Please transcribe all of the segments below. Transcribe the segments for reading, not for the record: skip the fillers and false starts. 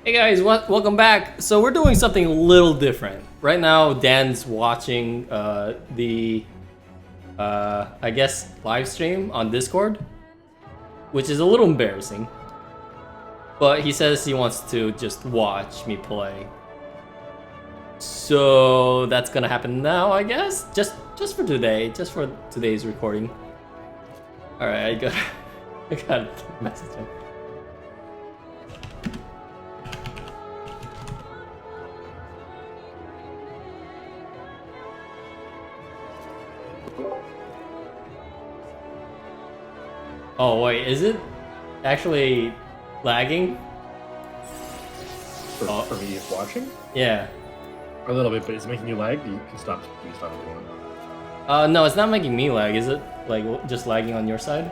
Hey guys, welcome back. So we're doing something a little different. Right now, Dan's watching the, I guess, live stream on Discord, which is a little embarrassing. But he says he wants to just watch me play. So that's gonna happen now, I guess. Just for today, just for today's recording. All right, I got a message. Oh wait, is it actually lagging? For me watching? Yeah. A little bit, but it's making you lag. You can stop. You can stop if you want. No, it's not making me lag, is it? Like just lagging on your side?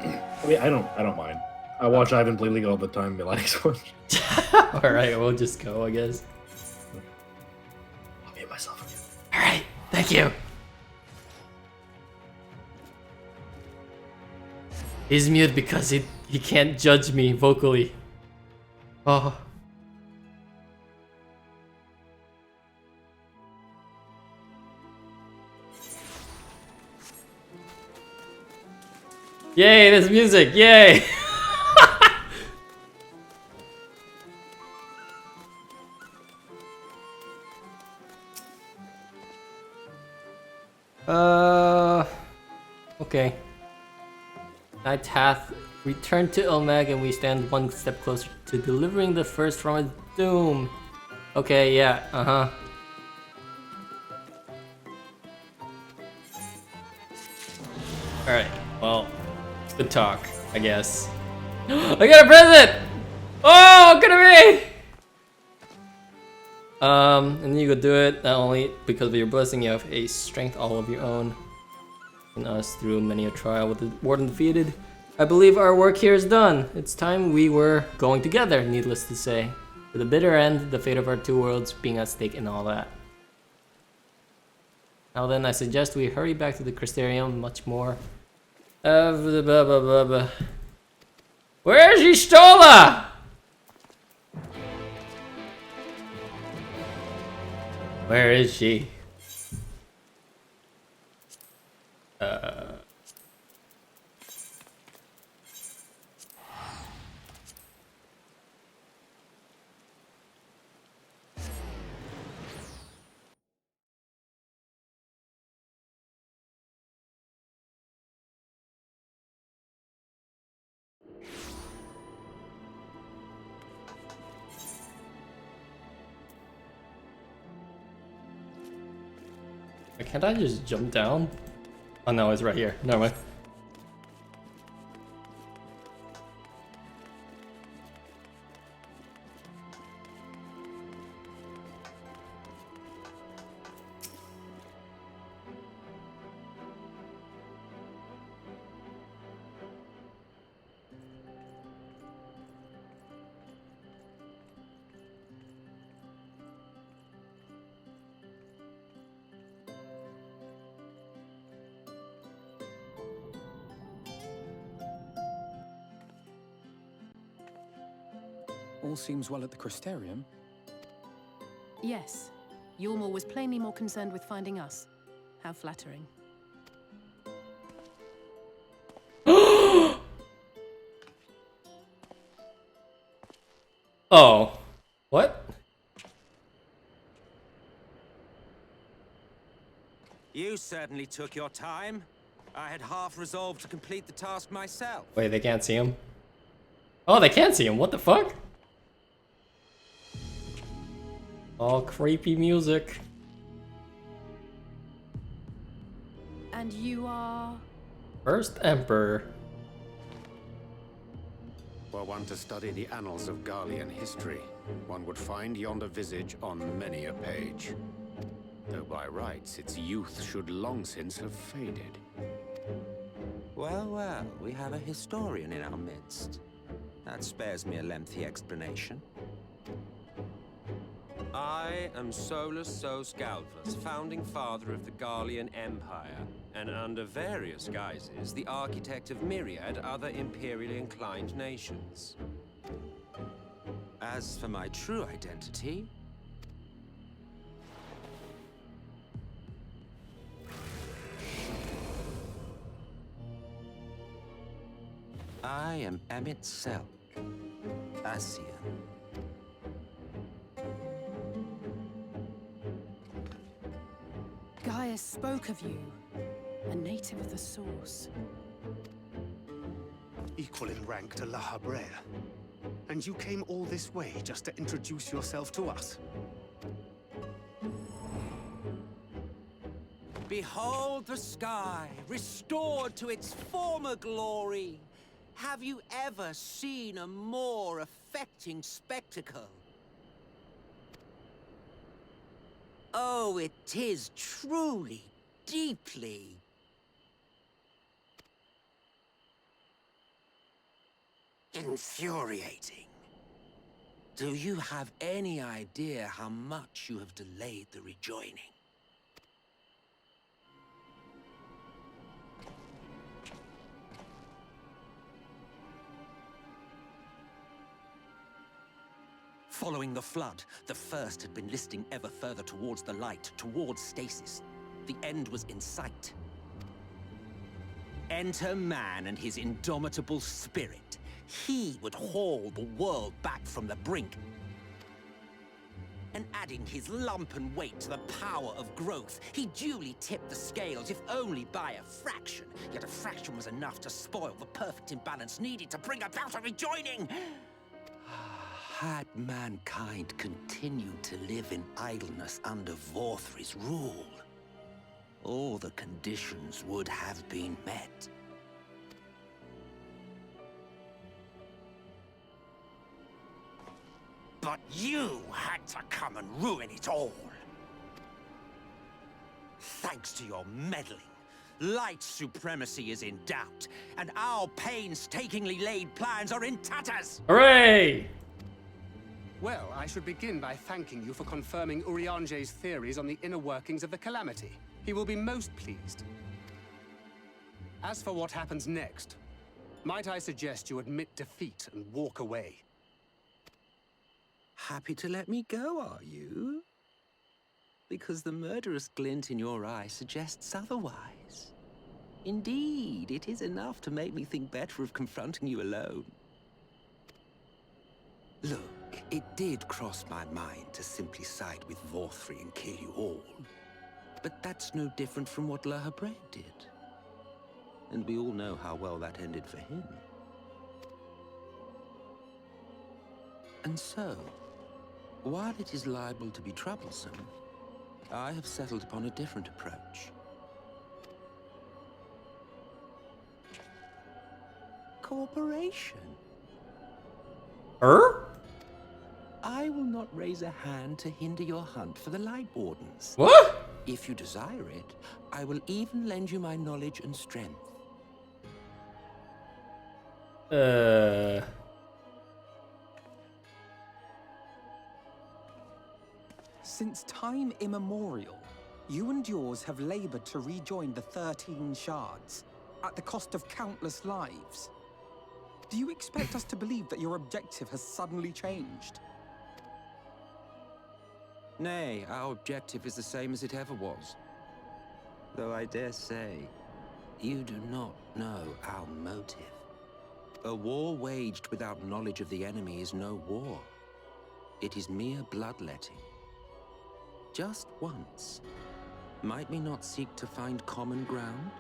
I mean, I don't mind. I watch Ivan play League all the time. It lags so much. All right, we'll just go, I guess. I'll mute myself again. All right, thank you. He's mute because he can't judge me vocally. Oh. Yay, there's music, yay! Okay. Night hath returned to Omega and we stand one step closer to delivering the first from its doom. Okay, yeah, Alright, well, good talk, I guess. I got a present! Oh, could it be? And you could do it not only because of your blessing, you have a strength all of your own. And us through many a trial with the warden defeated. I believe our work here is done. It's time we were going together, needless to say. To the bitter end, the fate of our two worlds being at stake and all that. Now then, I suggest we hurry back to the Crystarium much more. Where is Y'shtola? Where is she? Can't I just jump down? Oh no, it's right here. Never mind. All seems well at the Crystarium. Yes. Ylmor was plainly more concerned with finding us. How flattering. Oh. What? You certainly took your time. I had half resolved to complete the task myself. Wait, they can't see him? Oh, they can see him. What the fuck? All creepy music. And you are... First Emperor. Were one to study the annals of Garlean history, one would find yonder visage on many a page. Though by rights its youth should long since have faded. Well, well, we have a historian in our midst. That spares me a lengthy explanation. I am Solus Sos Galvus, founding father of the Garlean Empire, and under various guises, the architect of myriad other imperially inclined nations. As for my true identity, I am Emet-Selch, Asian. Gaius spoke of you, a native of the Source. Equal in rank to La Habrea. And you came all this way just to introduce yourself to us? Behold the sky, restored to its former glory. Have you ever seen a more affecting spectacle? Oh, it is truly, deeply infuriating. Do you have any idea how much you have delayed the rejoining? Following the flood, the First had been listing ever further towards the light, towards stasis. The end was in sight. Enter man and his indomitable spirit. He would haul the world back from the brink. And adding his lumpen weight to the power of growth, he duly tipped the scales, if only by a fraction. Yet a fraction was enough to spoil the perfect imbalance needed to bring about a rejoining. Had mankind continued to live in idleness under Vorthri's rule, all the conditions would have been met. But you had to come and ruin it all. Thanks to your meddling, light supremacy is in doubt, and our painstakingly laid plans are in tatters! Hooray! Well, I should begin by thanking you for confirming Urianger's theories on the inner workings of the Calamity. He will be most pleased. As for what happens next, might I suggest you admit defeat and walk away? Happy to let me go, are you? Because the murderous glint in your eye suggests otherwise. Indeed, it is enough to make me think better of confronting you alone. Look, it did cross my mind to simply side with Vorthri and kill you all. But that's no different from what La Habrea did. And we all know how well that ended for him. And so, while it is liable to be troublesome, I have settled upon a different approach. Cooperation. I will not raise a hand to hinder your hunt for the Light Wardens. What? If you desire it, I will even lend you my knowledge and strength. Since time immemorial, you and yours have labored to rejoin the 13 shards, at the cost of countless lives. Do you expect us to believe that your objective has suddenly changed? Nay, our objective is the same as it ever was. Though I dare say, you do not know our motive. A war waged without knowledge of the enemy is no war. It is mere bloodletting. Just once, might we not seek to find common ground?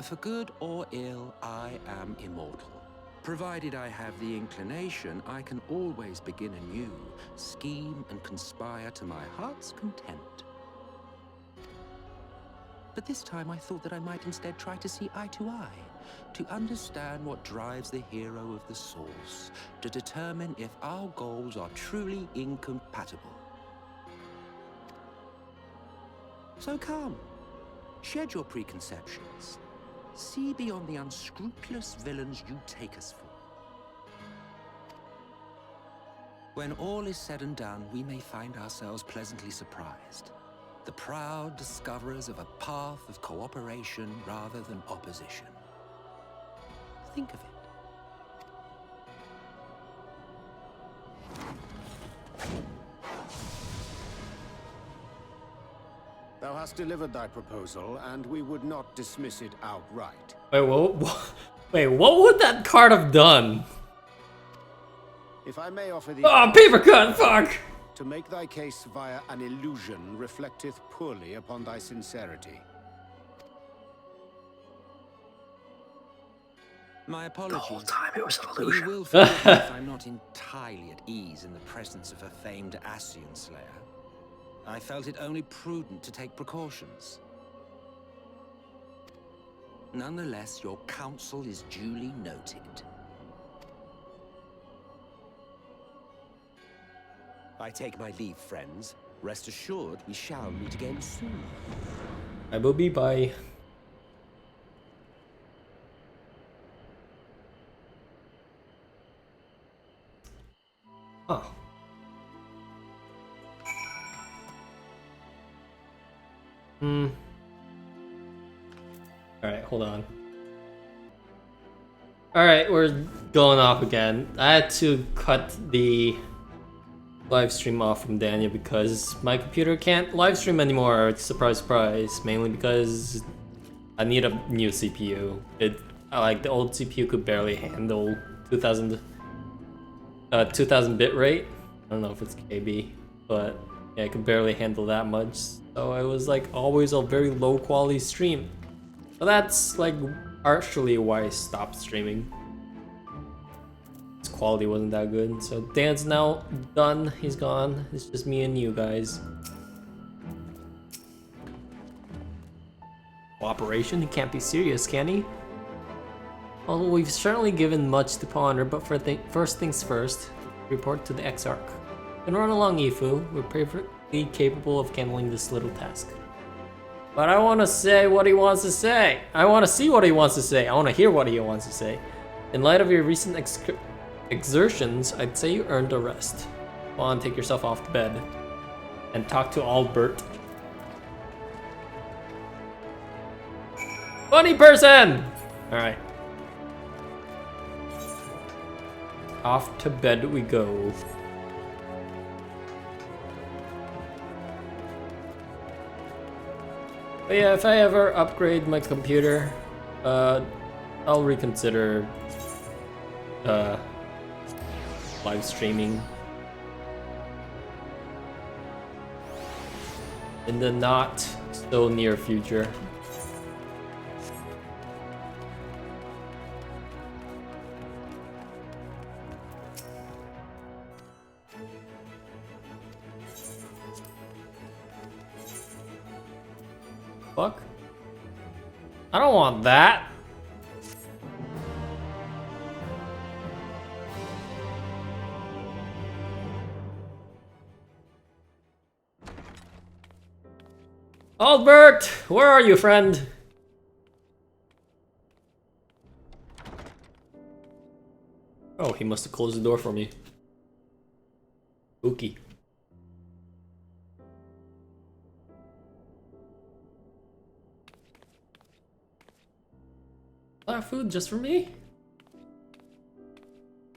For good or ill, I am immortal. Provided I have the inclination, I can always begin anew, scheme and conspire to my heart's content. But this time I thought that I might instead try to see eye to eye, to understand what drives the hero of the Source, to determine if our goals are truly incompatible. So come, shed your preconceptions. See beyond the unscrupulous villains you take us for. When all is said and done, we may find ourselves pleasantly surprised. The proud discoverers of a path of cooperation rather than opposition. think of it. Thou hast delivered thy proposal, and we would not dismiss it outright. Wait, wait, what would that card have done? If I may offer thee... Oh, paper cut, fuck! To make thy case via an illusion reflecteth poorly upon thy sincerity. My apologies. The whole time it was an You illusion. will forgive me if I'm not entirely at ease in the presence of a famed Ascian Slayer. I felt it only prudent to take precautions. Nonetheless, your counsel is duly noted. I take my leave, friends. Rest assured, we shall meet again soon. I will be bye. Huh. Alright, hold on. Alright, we're going off again. I had to cut the live stream off from Daniel because my computer can't live stream anymore. Surprise, surprise. Mainly because I need a new CPU. Like the old CPU could barely handle 2000 bit rate. I don't know if it's KB, but yeah, I could barely handle that much. So I was like always a very low quality stream. So that's like partially why I stopped streaming. Its quality wasn't that good. So Dan's now done. He's gone. It's just me and you guys. Cooperation? He can't be serious, can he? Well, we've certainly given much to ponder, but first things first, report to the Exarch. Then run along, Ifu. We're perfectly capable of handling this little task. But I want to say what he wants to say. I want to see what he wants to say. I want to hear what he wants to say. In light of your recent exertions, I'd say you earned a rest. Go on, take yourself off to bed. And talk to Albert. Funny person! Alright. Off to bed we go. But yeah, if I ever upgrade my computer, I'll reconsider live streaming in the not so near future. Fuck. I don't want that. Albert, where are you, friend? Oh, he must have closed the door for me. Spooky. A lot of food just for me?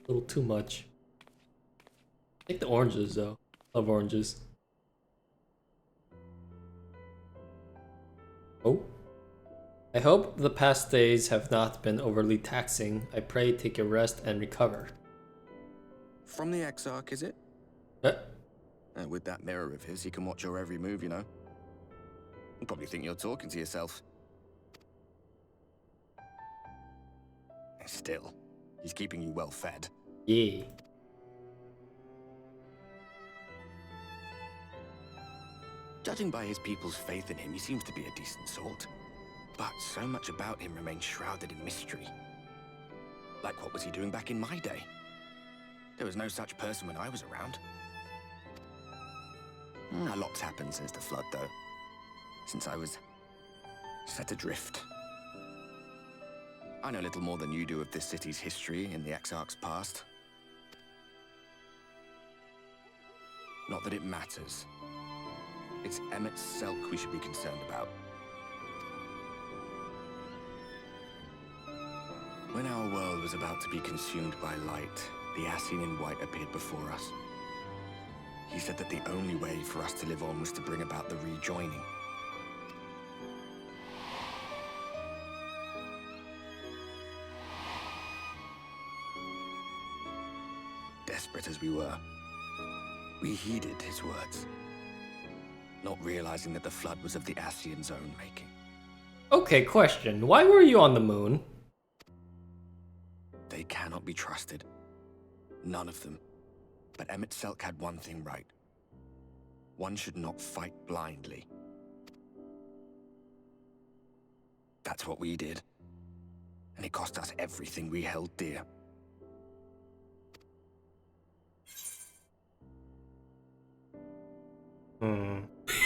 A little too much. Take the oranges though. Love oranges. Oh. I hope the past days have not been overly taxing. I pray take a rest and recover. From the Exarch, is it? With that mirror of his, he can watch your every move, you know. You probably think you're talking to yourself. Still, he's keeping you well fed. Yeah. Judging by his people's faith in him, he seems to be a decent sort. But so much about him remains shrouded in mystery. Like, what was he doing back in my day? There was no such person when I was around. A lot's happened since the flood, though. Since I was set adrift. I know little more than you do of this city's history in the Exarch's past. Not that it matters. It's Emet-Selch we should be concerned about. When our world was about to be consumed by light, the Ascian in white appeared before us. He said that the only way for us to live on was to bring about the rejoining. Desperate as we were, we heeded his words, not realizing that the flood was of the Ascian's own making. Okay, question. Why were you on the moon? They cannot be trusted. None of them. But Emet-Selch had one thing right. One should not fight blindly. That's what we did. And it cost us everything we held dear.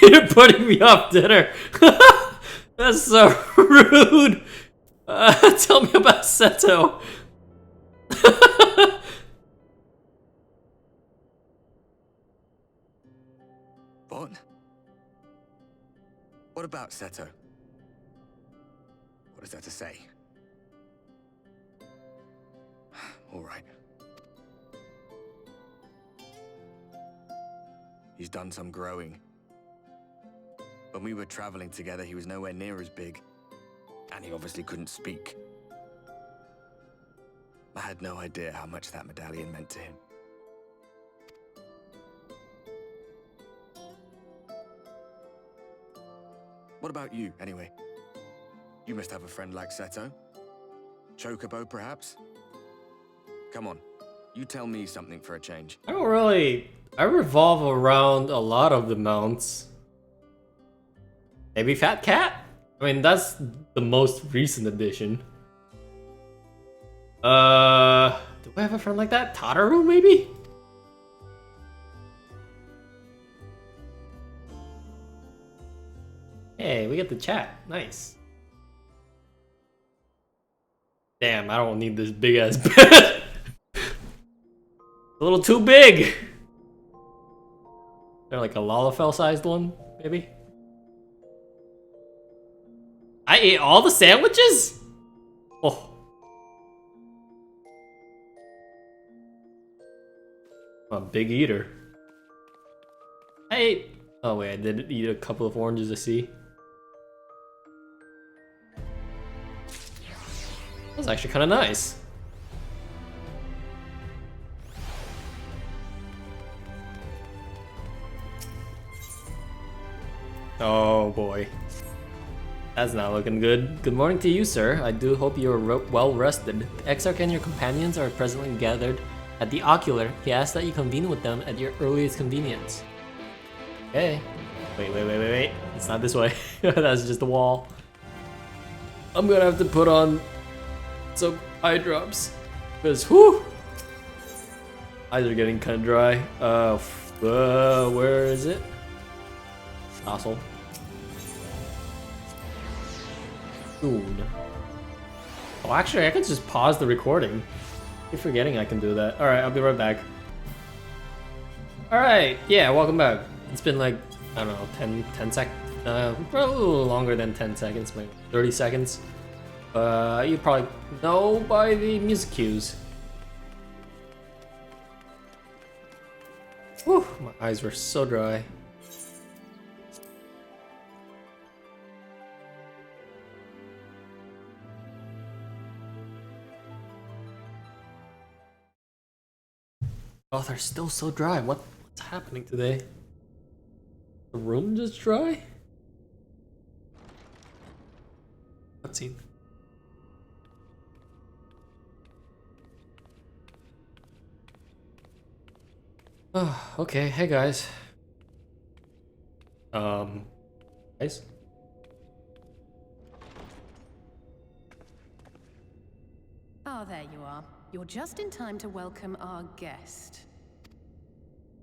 You're putting me off dinner. That's so rude. Tell me about Seto. What? What about Seto? What is there to say? All right. He's done some growing. When we were traveling together, he was nowhere near as big. And he obviously couldn't speak. I had no idea how much that medallion meant to him. What about you, anyway? You must have a friend like Seto. Chocobo, perhaps? Come on, you tell me something for a change. I revolve around a lot of the mounts. Maybe Fat Cat? I mean, that's the most recent addition. Do I have a friend like that? Tataru, maybe? Hey, we get the chat. Nice. Damn, I don't need this big ass bed. A little too big. They're like a Lalafell sized one, maybe? I ate all the sandwiches? Oh. I'm a big eater. I ate... Oh wait, I did eat a couple of oranges, I see. That was actually kind of nice. Oh boy. That's not looking good. Good morning to you, sir. I do hope you are well rested. The Exarch and your companions are presently gathered at the Ocular. He asks that you convene with them at your earliest convenience. Okay. Wait. It's not this way. That's just a wall. I'm gonna have to put on some eye drops. Because, whew! Eyes are getting kind of dry. Where is it? Nozzle. Soon. Oh, actually, I could just pause the recording. I keep forgetting I can do that. Alright, I'll be right back. Alright, yeah, welcome back. It's been like, I don't know, 10 seconds. Probably a little longer than 10 seconds, maybe 30 seconds. You probably know by the music cues. Whew, my eyes were so dry. Oh, they're still so dry. What's happening today? The room just dry? Cutscene. Oh, okay. Hey guys. Guys? Ah, there you are. You're just in time to welcome our guest.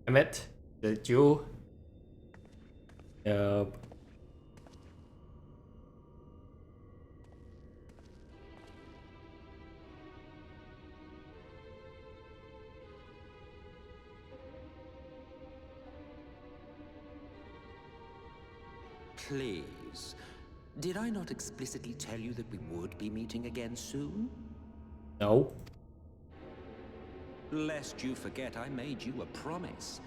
Emmett, did you? Please. Did I not explicitly tell you that we would be meeting again soon? No. Lest you forget, I made you a promise.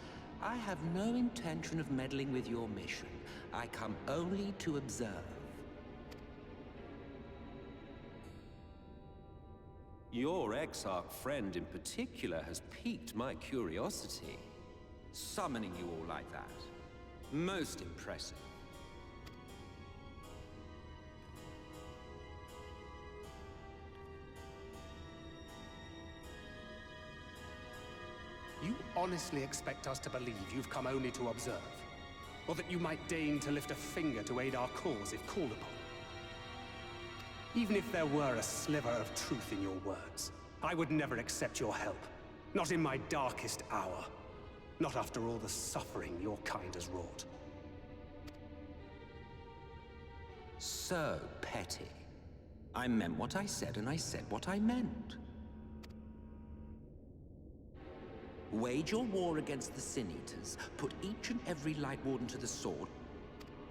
I have no intention of meddling with your mission. I come only to observe. Your Exarch friend in particular has piqued my curiosity. Summoning you all like that. Most impressive. You honestly expect us to believe you've come only to observe? Or that you might deign to lift a finger to aid our cause if called upon? Even if there were a sliver of truth in your words, I would never accept your help. Not in my darkest hour. Not after all the suffering your kind has wrought. So petty. I meant what I said, and I said what I meant. Wage your war against the Sin Eaters, put each and every Light Warden to the sword,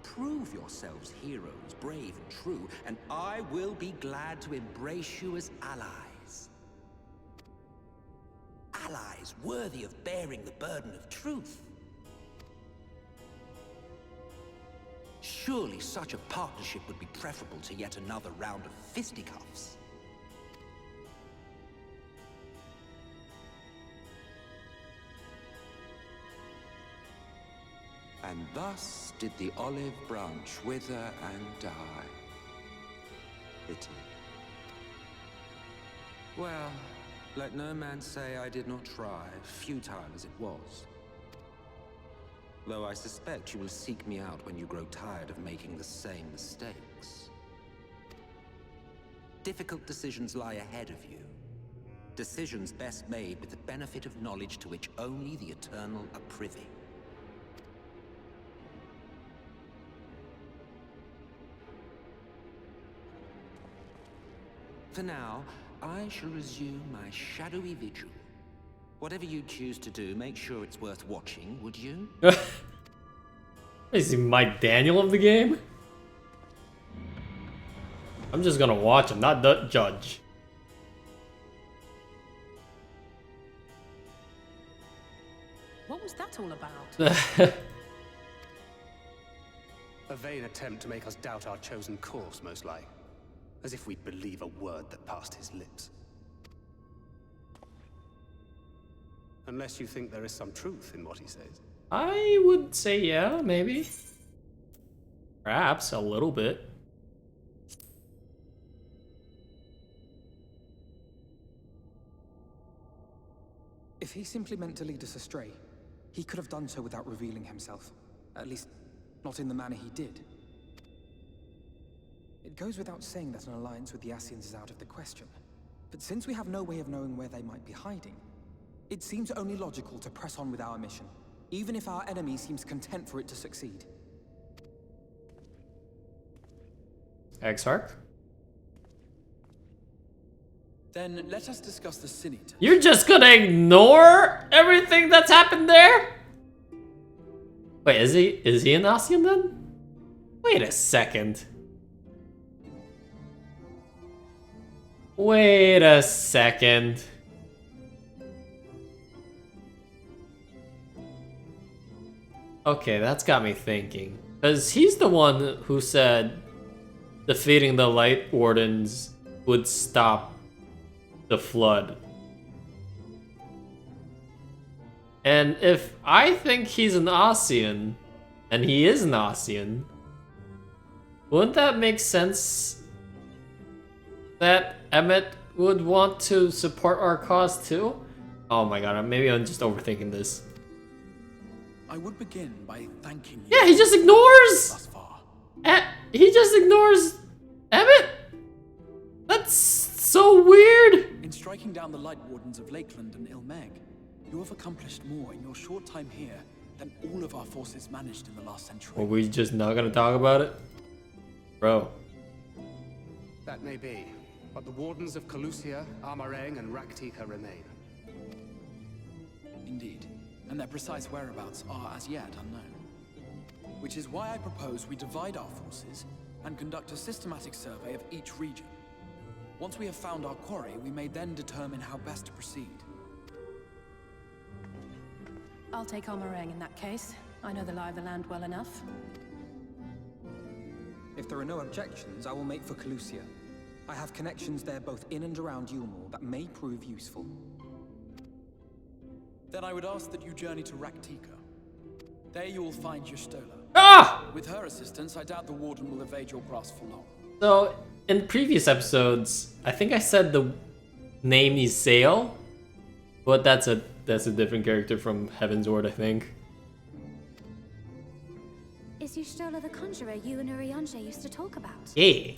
prove yourselves heroes, brave and true, and I will be glad to embrace you as allies. Allies worthy of bearing the burden of truth. Surely such a partnership would be preferable to yet another round of fisticuffs. And thus did the olive branch wither and die. Pity. Well, let no man say I did not try, futile as it was. Though I suspect you will seek me out when you grow tired of making the same mistakes. Difficult decisions lie ahead of you. Decisions best made with the benefit of knowledge to which only the Eternal are privy. For now, I shall resume my shadowy vigil. Whatever you choose to do, make sure it's worth watching, would you? Is he Mike Daniel of the game? I'm just gonna watch him, not the judge. What was that all about? A vain attempt to make us doubt our chosen course, most like. As if we'd believe a word that passed his lips. Unless you think there is some truth in what he says. I would say yeah, maybe. Perhaps a little bit. If he simply meant to lead us astray, he could have done so without revealing himself. At least, not in the manner he did. It goes without saying that an alliance with the Ascians is out of the question. But since we have no way of knowing where they might be hiding, it seems only logical to press on with our mission, even if our enemy seems content for it to succeed. Exarch? Then let us discuss the Sin Eater. You're just gonna ignore everything that's happened there? Wait, is he an Ascian then? Wait a second. Wait a second. Okay, that's got me thinking. Because he's the one who said defeating the Light Wardens would stop the flood. And if I think he's an Ascian, and he is an Ascian, wouldn't that make sense that Emmet would want to support our cause too? Oh my god, maybe I'm just overthinking this. I would begin by thanking you. Yeah, he just ignores! Thus far. He just ignores Emmet? That's so weird! In striking down the Light Wardens of Lakeland and Ilmeg, you have accomplished more in your short time here than all of our forces managed in the last century. Are we just not gonna talk about it? Bro. That may be, but the Wardens of Calusia, Amareng, and Raktika remain. Indeed, and their precise whereabouts are as yet unknown. Which is why I propose we divide our forces and conduct a systematic survey of each region. Once we have found our quarry, we may then determine how best to proceed. I'll take our meringue in that case. I know the lie of the land well enough. If there are no objections, I will make for Calusia. I have connections there both in and around Yulmore that may prove useful. Then I would ask that you journey to Raktika. There you will find Y'shtola. Ah! With her assistance, I doubt the Warden will evade your grasp for long. So, in previous episodes, I think I said the name is Sale, but that's a different character from Heaven's Ward, I think. Is Y'shtola the conjurer you and Urianger used to talk about? Yeah.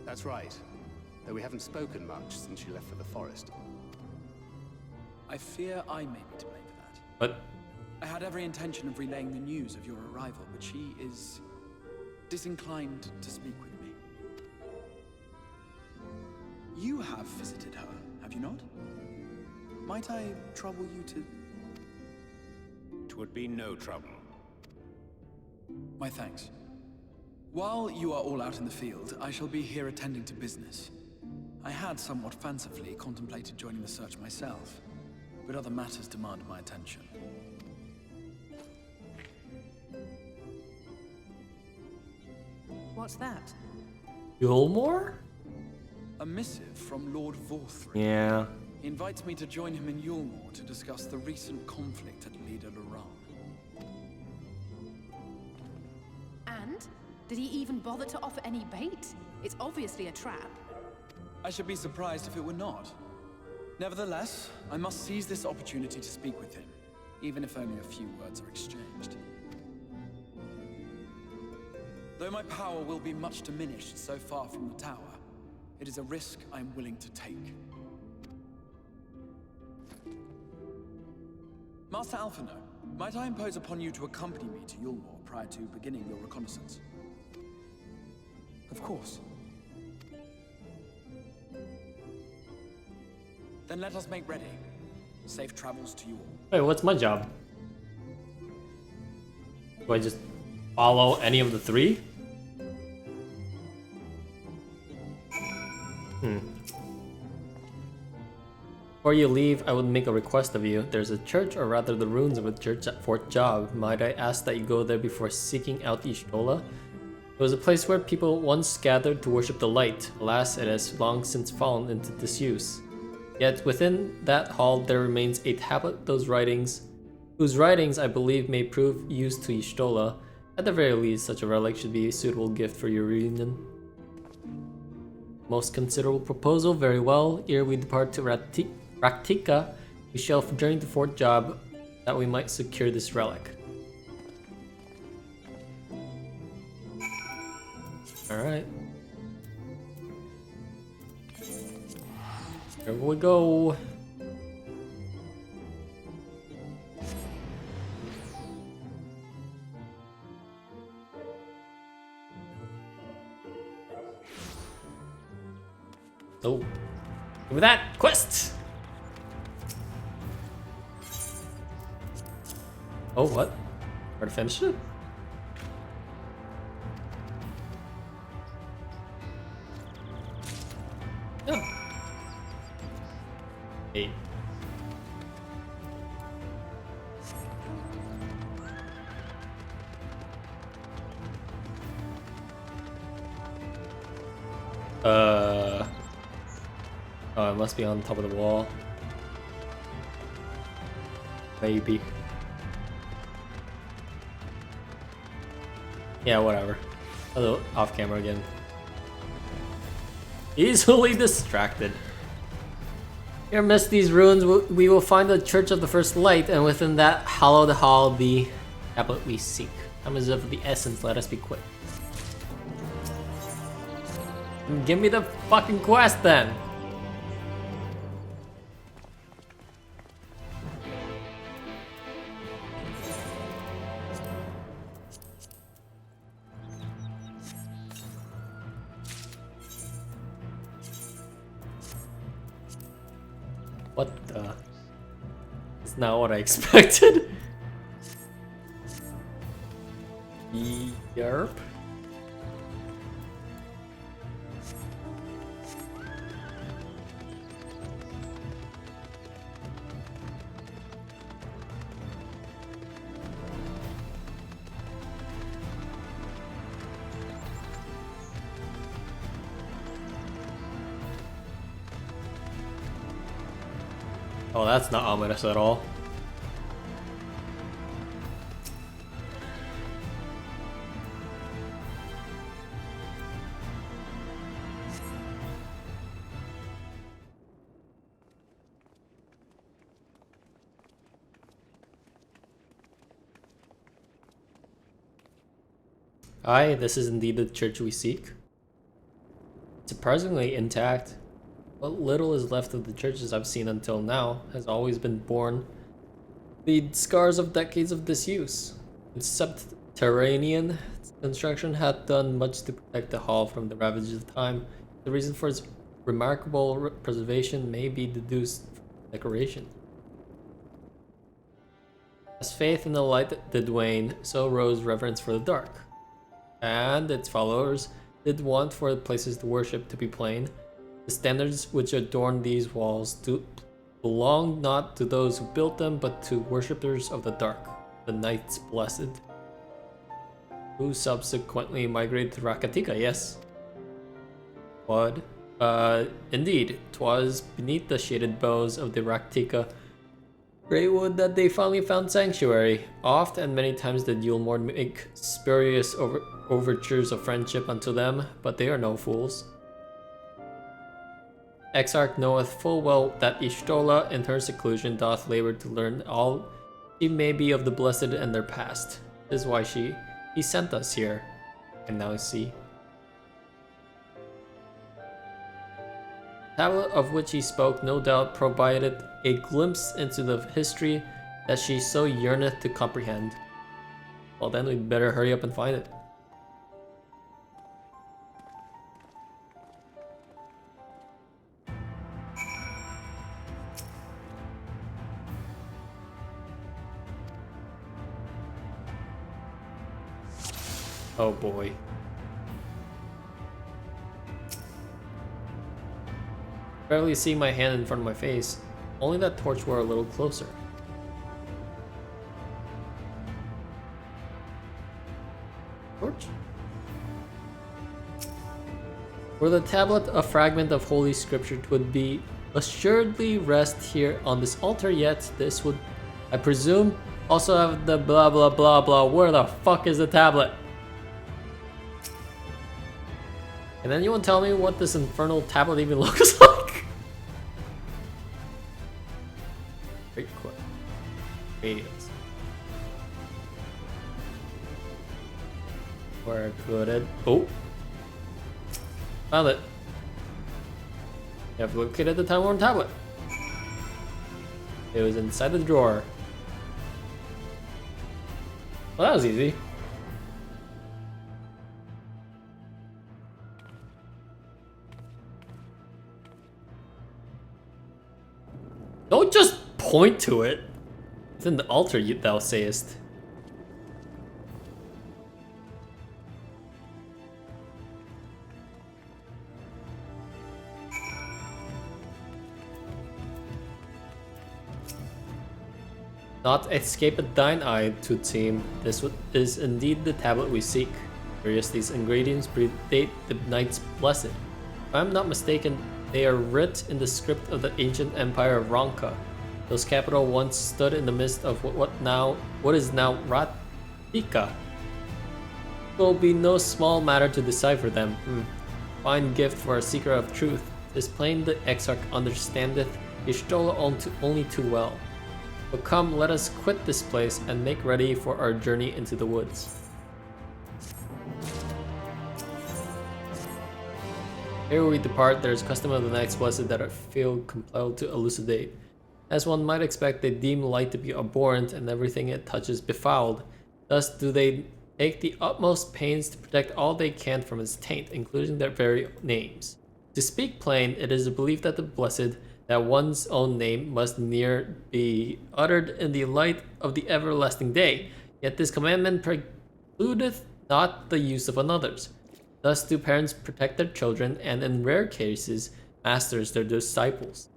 That's right. Though we haven't spoken much since she left for the forest. I fear I may be to blame for that. What? I had every intention of relaying the news of your arrival, but she is disinclined to speak with me. You have visited her, have you not? Might I trouble you to... 'Twould be no trouble. My thanks. While you are all out in the field, I shall be here attending to business. I had somewhat fancifully contemplated joining the search myself, but other matters demand my attention. What's that? Yulmore? A missive from Lord Vorthri. Yeah. He invites me to join him in Yulmore to discuss the recent conflict at Lida Luran. And? Did he even bother to offer any bait? It's obviously a trap. I should be surprised if it were not. Nevertheless, I must seize this opportunity to speak with him, even if only a few words are exchanged. Though my power will be much diminished so far from the tower, it is a risk I am willing to take. Master Alphino, might I impose upon you to accompany me to Yulmore prior to beginning your reconnaissance? Of course. Then let us make ready. Safe travels to you all. Wait, what's my job? Do I just follow any of the three? Before you leave, I would make a request of you. There's a church, or rather the ruins of a church at Fort Job. Might I ask that you go there before seeking out Y'shtola? It was a place where people once gathered to worship the light. Alas, it has long since fallen into disuse. Yet within that hall there remains a tablet whose writings I believe may prove use to Y'shtola. At the very least, such a relic should be a suitable gift for your reunion. Most considerable proposal, very well. Ere we depart to Raktika, we shall journey to Fort Job that we might secure this relic. Alright. Here we go. Oh, give me that quest. Oh, what? Where to finish it? Oh. 8. Oh, it must be on top of the wall. Maybe. Yeah, whatever. Hello, off camera again. Easily distracted. Here amidst these ruins, we will find the Church of the First Light, and within that hallowed hall the tablet we seek. Time is of the essence, let us be quick. Give me the fucking quest then! What the? It's not what I expected. Yerp. Oh, that's not ominous at all. Aye, this is indeed the church we seek. Surprisingly intact. What little is left of the churches I've seen until now has always been borne the scars of decades of disuse. Its subterranean construction had done much to protect the hall from the ravages of time. The reason for its remarkable preservation may be deduced from decoration. As faith in the light did wane, so rose reverence for the dark. And its followers did want for the places to worship to be plain. The standards which adorn these walls belong not to those who built them, but to worshippers of the dark, the Knights Blessed, who subsequently migrated to Rakatika, yes. What? Indeed, 'twas beneath the shaded boughs of the Rakatika Greatwood that they finally found sanctuary. Oft and many times did Yulmore make spurious overtures of friendship unto them, but they are no fools. Exarch knoweth full well that Y'shtola in her seclusion doth labor to learn all she may be of the blessed and their past. This is why he sent us here. And now see. Tablet of which he spoke no doubt provided a glimpse into the history that she so yearneth to comprehend. Well then we'd better hurry up and find it. Oh boy. Barely see my hand in front of my face. Only that torch were a little closer. Torch? Were the tablet a fragment of holy scripture, it would be assuredly rest here on this altar, yet this would, I presume, also have the blah blah blah blah. Where the fuck is the tablet? Can anyone tell me what this infernal tablet even looks like? Very quick. Wait. Where could it? Oh! Found it. You have located the time-worn tablet. It was inside the drawer. Well, that was easy. Don't just point to it. It's in the altar, thou sayest. Not escape thine eye, to team. This is indeed the tablet we seek. Curious, these ingredients predate the Knights Blessed. If I am not mistaken, they are writ in the script of the ancient empire of Ronka. Those capital once stood in the midst of what is now Ratika. It will be no small matter to decipher them. Fine gift for a seeker of truth. 'Tis plain the Exarch understandeth Y'shtola only too well. But come, let us quit this place and make ready for our journey into the woods. Ere we depart, there is custom of the Knights Blessed that I feel compelled to elucidate. As one might expect, they deem light to be abhorrent and everything it touches befouled. Thus do they take the utmost pains to protect all they can from its taint, including their very names. To speak plain, it is a belief that the Blessed, that one's own name must ne'er be uttered in the light of the everlasting day. Yet this commandment precludeth not the use of another's. Thus do parents protect their children, and in rare cases, masters their disciples.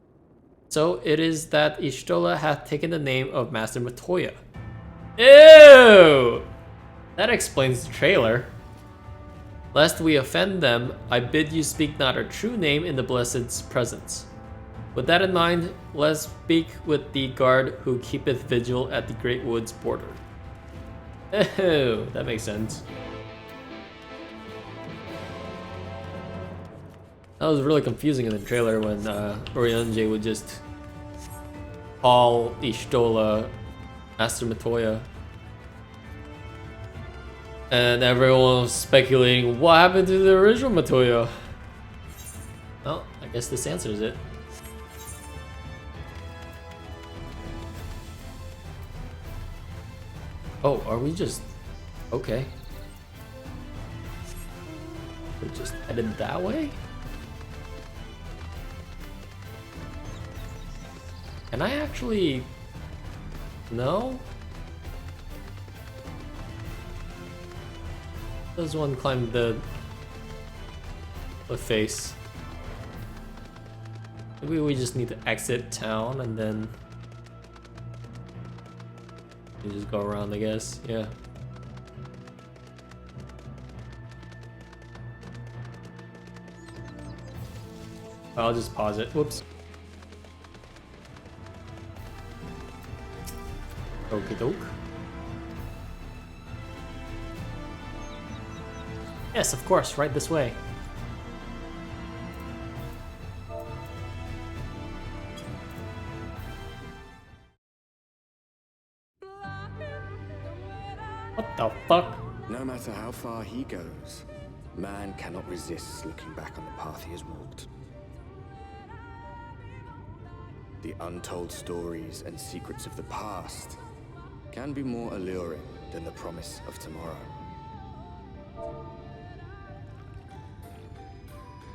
So it is that Y'shtola hath taken the name of Master Matoya. Ew! That explains the trailer. Lest we offend them, I bid you speak not our true name in the Blessed's presence. With that in mind, let's speak with the guard who keepeth vigil at the Great Woods border. Oh, that makes sense. That was really confusing in the trailer when Urianger would just call Ishtola Master Matoya. And everyone was speculating what happened to the original Matoya. Well, I guess this answers it. Oh, are we just... okay. We're just headed that way? Can I actually... no? Does one climb the face? Maybe we just need to exit town and then you just go around, I guess. Yeah. I'll just pause it. Whoops. Okie doke. Yes, of course, right this way. What the fuck? No matter how far he goes, man cannot resist looking back on the path he has walked. The untold stories and secrets of the past can be more alluring than the promise of tomorrow.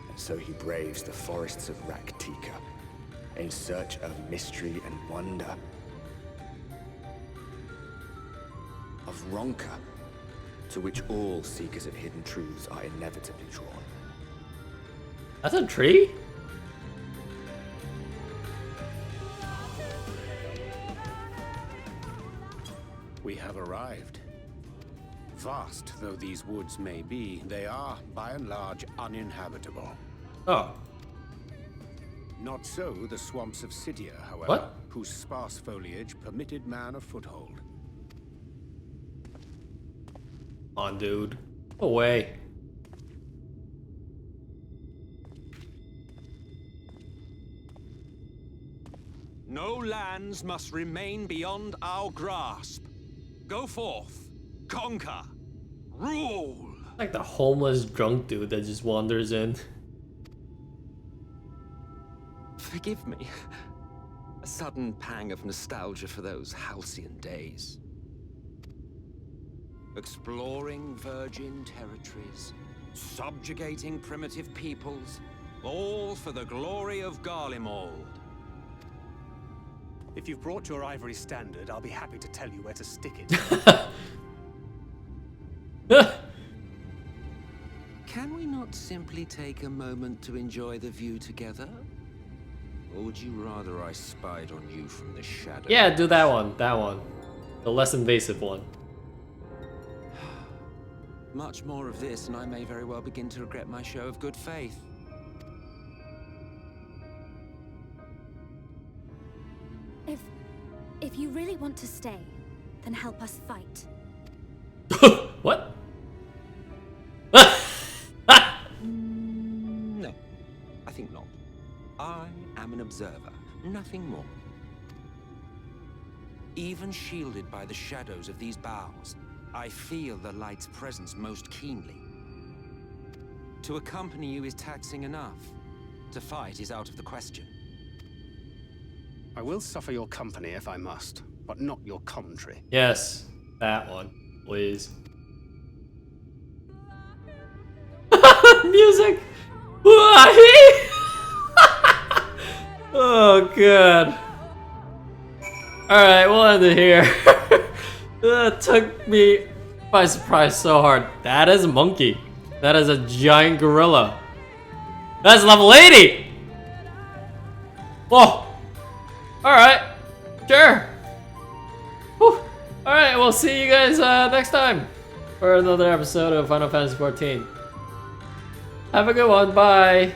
And so he braves the forests of Raktika in search of mystery and wonder. Of Ronka, to which all seekers of hidden truths are inevitably drawn. That's a tree? We have arrived. Vast though these woods may be, they are, by and large, uninhabitable. Oh. Not so the swamps of Sidia, however, What? whose sparse foliage permitted man a foothold. Come on, dude. Go away. No lands must remain beyond our grasp. Go forth, conquer, rule. Like the homeless drunk dude that just wanders in. Forgive me. A sudden pang of nostalgia for those halcyon days. Exploring virgin territories, subjugating primitive peoples, all for the glory of Garlemald. If you've brought your ivory standard, I'll be happy to tell you where to stick it. Can we not simply take a moment to enjoy the view together? Or would you rather I spied on you from the shadows? Yeah, do that one. That one. The less invasive one. Much more of this, and I may very well begin to regret my show of good faith. If you really want to stay, then help us fight. What? No, I think not. I am an observer, nothing more. Even shielded by the shadows of these boughs, I feel the light's presence most keenly. To accompany you is taxing enough. To fight is out of the question. I will suffer your company if I must, but not your commentary. Yes, that one, please. Music! Oh, God. Alright, we'll end it here. That took me by surprise so hard. That is a monkey. That is a giant gorilla. That's level 80! Whoa! Alright, sure. Alright, we'll see you guys next time for another episode of Final Fantasy XIV. Have a good one, bye!